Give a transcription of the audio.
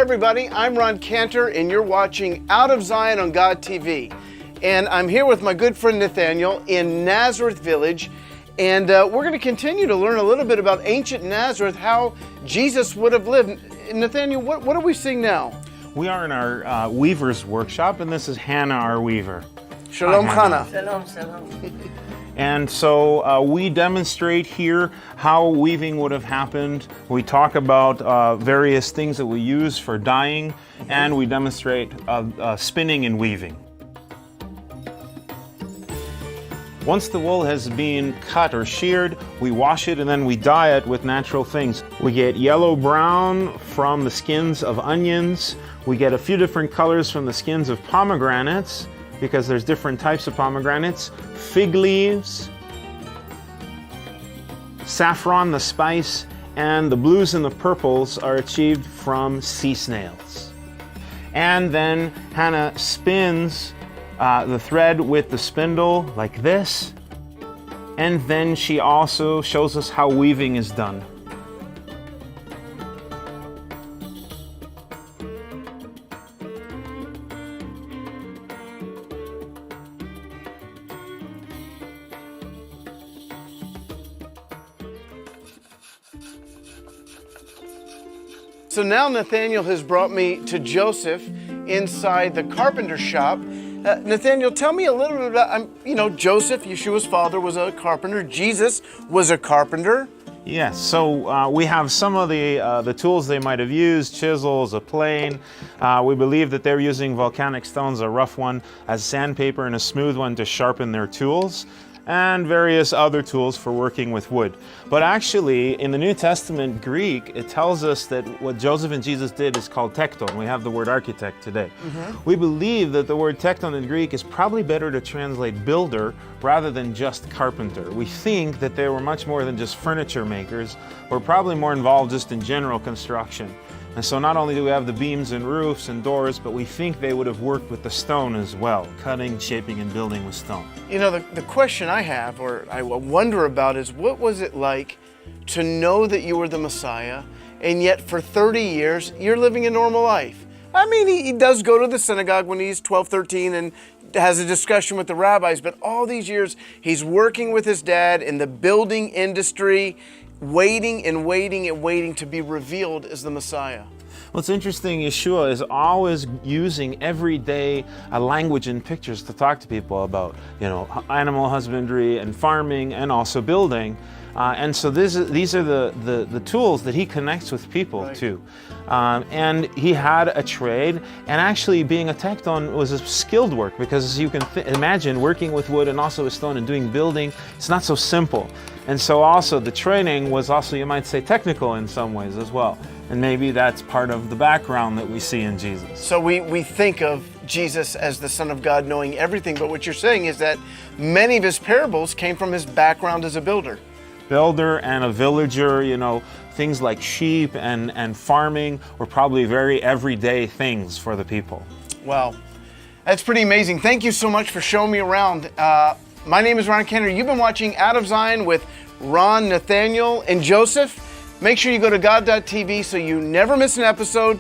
everybody, I'm Ron Cantor and you're watching Out of Zion on God TV. And I'm here with my good friend Nathaniel in Nazareth Village. And we're going to continue to learn a little bit about ancient Nazareth, how Jesus would have lived. Nathaniel, what are we seeing now? We are in our weaver's workshop, and this is Hannah, our weaver. Shalom, Hannah. Shalom, shalom. And so we demonstrate here how weaving would have happened. We talk about various things that we use for dyeing, and we demonstrate spinning and weaving. Once the wool has been cut or sheared, we wash it and then we dye it with natural things. We get yellow-brown from the skins of onions. We get a few different colors from the skins of pomegranates, because there's different types of pomegranates, fig leaves, saffron, the spice, and the blues and the purples are achieved from sea snails. And then Hannah spins the thread with the spindle like this, and then she also shows us how weaving is done. So now Nathaniel has brought me to Joseph inside the carpenter shop. Nathaniel, tell me a little bit about, Joseph, Yeshua's father, was a carpenter. Jesus was a carpenter. Yes, so we have some of the tools they might have used, chisels, a plane. We believe that they're using volcanic stones, a rough one as sandpaper and a smooth one to sharpen their tools, and various other tools for working with wood. But actually, in the New Testament Greek, it tells us that what Joseph and Jesus did is called tekton. We have the word architect today. We believe that the word tekton in Greek is probably better to translate builder rather than just carpenter. We think that they were much more than just furniture makers, or probably more involved just in general construction. And so not only do we have the beams and roofs and doors, but we think they would have worked with the stone as well, cutting, shaping, and building with stone. You know, the question I have, or I wonder about, is what was it like to know that you were the Messiah, and yet for 30 years, you're living a normal life? I mean, he does go to the synagogue when he's 12, 13, and has a discussion with the rabbis, but all these years, he's working with his dad in the building industry, waiting and waiting and waiting to be revealed as the Messiah. What's interesting, Yeshua is always using everyday language and pictures to talk to people about, animal husbandry and farming and also building. And so these are the tools that he connects with people to. And he had a trade, and actually being a tekton was a skilled work, because as you can imagine, working with wood and also with stone and doing building, it's not so simple. And so also the training was also, you might say, technical in some ways as well. And maybe that's part of the background that we see in Jesus. So we think of Jesus as the Son of God knowing everything, but what you're saying is that many of his parables came from his background as a builder. Builder and a villager, things like sheep and farming were probably very everyday things for the people. Wow, that's pretty amazing. Thank you so much for showing me around. My name is Ron Cantor. You've been watching Out of Zion with Ron, Nathaniel, and Joseph. Make sure you go to God.tv so you never miss an episode.